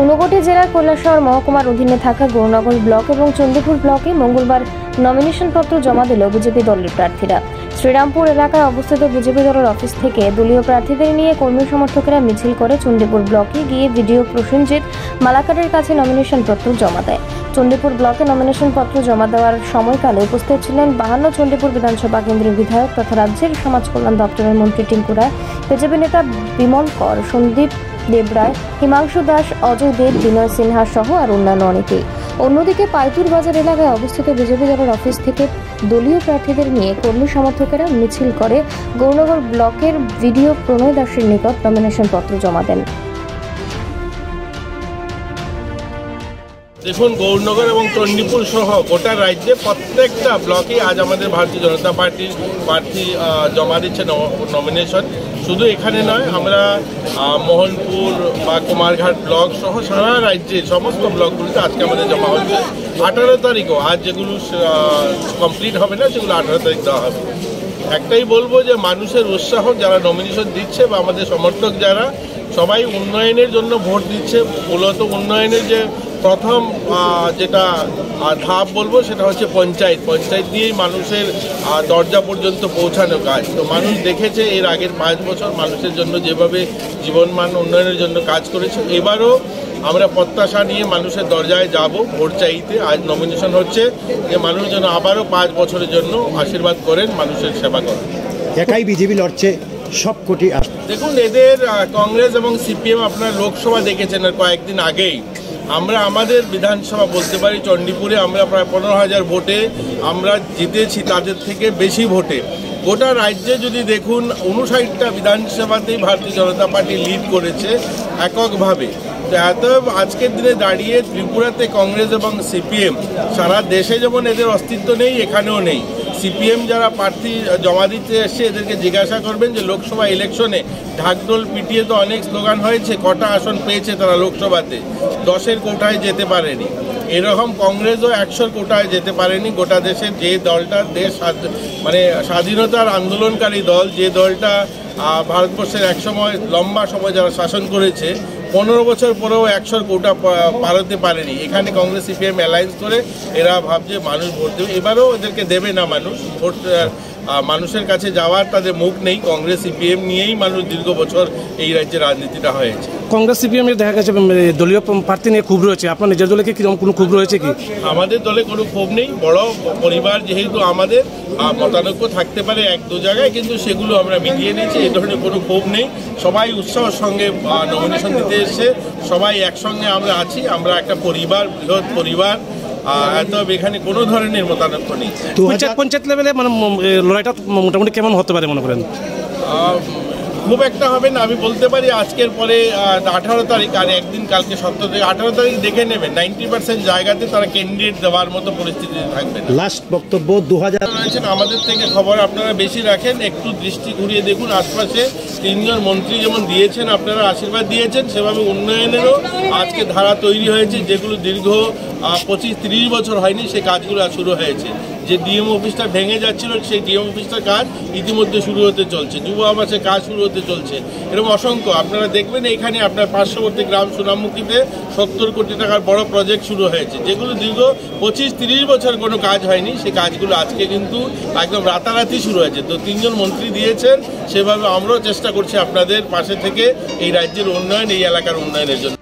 ঊনকোটি জেলার কৈলাসহর মহকুমার অধীনে থাকা গৌরনগর ব্লক এবং চণ্ডীপুর ব্লকে মঙ্গলবার নমিনেশন পত্র জমা দিল বিজেপি দলের প্রার্থীরা। শ্রীরামপুর এলাকায় অবস্থিত বিজেপি দলের অফিস থেকে দলীয় প্রার্থীদের নিয়ে কর্মী সমর্থকেরা মিছিল করে চণ্ডীপুর ব্লকে গিয়ে বিডিও প্রসেনজিৎ মালাকারের কাছে নমিনেশন পত্র জমা দেয়। চণ্ডীপুর ব্লকে নমিনেশন পত্র জমা দেওয়ার সময়কালে উপস্থিত ছিলেন 52 চণ্ডীপুর বিধানসভা কেন্দ্রের বিধায়ক তথা রাজ্যের সমাজ কল্যাণ দপ্তরের মন্ত্রী টিঙ্কু রায়, বিজেপি নেতা বিমল কর, সন্দীপ দেবরায়, হিমাংশু দাস, অজয় দেব, বিনয় সিনহা সহ আর অন্যান্য অনেকেই। অন্যদিকে পাইতুর বাজার এলাকায় অবস্থিত বিজেপি দলের অফিস থেকে দলীয় প্রার্থীদের নিয়ে কর্মী সমর্থকেরা মিছিল করে গৌরনগর ব্লকের ভিডিও প্রণয় দাসের নিকট নমিনেশন পত্র জমা দেন। দেখুন, গৌরনগর এবং চণ্ডীপুর সহ গোটা রাজ্যে প্রত্যেকটা ব্লকে আজ আমাদের ভারতীয় জনতা পার্টির প্রার্থী জমা দিচ্ছে নমিনেশন। শুধু এখানে নয়, আমরা মোহনপুর বা কুমারঘাট ব্লক সহ সারা রাজ্যের সমস্ত ব্লকগুলিতে আজকে আমাদের জমা হচ্ছে। 18 তারিখও আজ যেগুলো কমপ্লিট হবে না সেগুলো 18 তারিখ দেওয়া হবে। একটাই বলবো যে মানুষের উৎসাহ, যারা নমিনেশন দিচ্ছে বা আমাদের সমর্থক যারা, সবাই উন্নয়নের জন্য ভোট দিচ্ছে। মূলত উন্নয়নের যে প্রথম যেটা ধাপ বলবো সেটা হচ্ছে পঞ্চায়েত দিয়েই মানুষের দরজা পর্যন্ত পৌঁছানো কাজ। তো মানুষ দেখেছে এর আগের 5 বছর মানুষের জন্য যেভাবে জীবনমান উন্নয়নের জন্য কাজ করেছে। এবারও আমরা প্রত্যাশা নিয়ে মানুষের দরজায় যাব ভোট চাইতে। আজ নমিনেশন হচ্ছে যে মানুষ যেন আবারও 5 বছরের জন্য আশীর্বাদ করেন, মানুষের সেবা করেন। একাই বিজেপি লড়ছে সব কোটি। দেখুন, এদের কংগ্রেস এবং সিপিএম আপনার লোকসভা দেখেছেন আর কয়েকদিন আগেই আমরা আমাদের বিধানসভা বলতে পারি চণ্ডীপুরে আমরা প্রায় 15,000 ভোটে আমরা জিতেছি, তাদের থেকে বেশি ভোটে। গোটা রাজ্যে যদি দেখুন 59টা বিধানসভাতেই ভারতীয় জনতা পার্টি লিড করেছে এককভাবে। তো এত আজকের দিনে দাঁড়িয়ে ত্রিপুরাতে কংগ্রেস এবং সিপিএম, সারা দেশে যেমন এদের অস্তিত্ব নেই, এখানেও নেই। সিপিএম যারা প্রার্থী জমা দিতে এসছে এদেরকে জিজ্ঞাসা করবেন যে লোকসভা ইলেকশনে ঢাকঢোল পিটিয়ে তো অনেক স্লোগান হয়েছে, কটা আসন পেয়েছে তারা লোকসভাতে? 10-এর কোটায় যেতে পারেনি। এরকম কংগ্রেসও 100-র কোটায় যেতে পারেনি। গোটা দেশের যে দলটা মানে স্বাধীনতার আন্দোলনকারী দল, যে দলটা ভারতবর্ষের একসময় লম্বা সময় যারা শাসন করেছে, 15 বছর পরেও 100-র কোটা পারতে পারেনি। এখানে কংগ্রেস সিপিএম অ্যালায়েন্স করে এরা ভাবছে মানুষ ভোট দেবে। এবারও এদেরকে দেবে না মানুষ ভোট। মানুষের কাছে যাওয়ার তাদের মুখ নেই। কংগ্রেস সিপিএম নিয়েই মানুষ দীর্ঘ বছর এই রাজ্যে রাজনীতিটা হয়েছে। কংগ্রেস সিপিএম দেখা গেছে দলীয় প্রার্থী নিয়ে ক্ষোভ রয়েছে। আপনার নিজের দলে কি কোনো ক্ষোভ রয়েছে কি? আমাদের দলে কোনো ক্ষোভ নেই। বড় পরিবার যেহেতু আমাদের, মতানৈক্য থাকতে পারে 1-2 জায়গায়, কিন্তু সেগুলো আমরা মিলিয়ে নিয়েছি। এই ধরনের কোনো ক্ষোভ নেই। সবাই উৎসাহের সঙ্গে নমিনেশন দিতে এসছে। সবাই একসঙ্গে আমরা আছি। আমরা একটা পরিবার, বৃহৎ পরিবার। তবে এখানে কোনো ধরনের মতানৈক্য নেই। পঞ্চায়েত লেভেলে মানে লড়াইটা মোটামুটি কেমন হতে পারে মনে করেন? খুব একটা হবে না। আমি বলতে পারি আজকের পরে 18 তারিখ আর একদিন, কালকে 17 তারিখ, 18 তারিখ দেখে নেবেন 90% জায়গাতে তারা ক্যান্ডিডেট দেওয়ার মতো পরিস্থিতি থাকবে। লাস্ট বক্তব্য 2000 রয়েছেন আমাদের থেকে খবর আপনারা বেশি রাখেন, একটু দৃষ্টি ঘুরিয়ে দেখুন আশপাশে। 3 জন মন্ত্রী যেমন দিয়েছেন, আপনারা আশীর্বাদ দিয়েছেন, সেভাবে উন্নয়নেরও আজকে ধারা তৈরি হয়েছে। যেগুলো দীর্ঘ 25-30 বছর হয়নি, সে কাজগুলো শুরু হয়েছে। যে ডিএম অফিসটা ভেঙে যাচ্ছিল, সেই ডিএম অফিসটার কাজ ইতিমধ্যে শুরু হতে চলছে। যুব আবাসের কাজ শুরু হতে চলছে। এরকম অসংখ্য আপনারা দেখবেন। এখানে আপনার পার্শ্ববর্তী গ্রাম সোনামুখীতে 70 কোটি টাকার বড় প্রজেক্ট শুরু হয়েছে, যেগুলো দীর্ঘ 25-30 বছর কোনো কাজ হয়নি। সেই কাজগুলো আজকে কিন্তু একদম রাতারাতি শুরু হয়েছে। তো 3 জন মন্ত্রী দিয়েছেন, সেভাবে আমরাও চেষ্টা করছি আপনাদের পাশে থেকে এই রাজ্যের উন্নয়ন, এই এলাকার উন্নয়নের জন্য।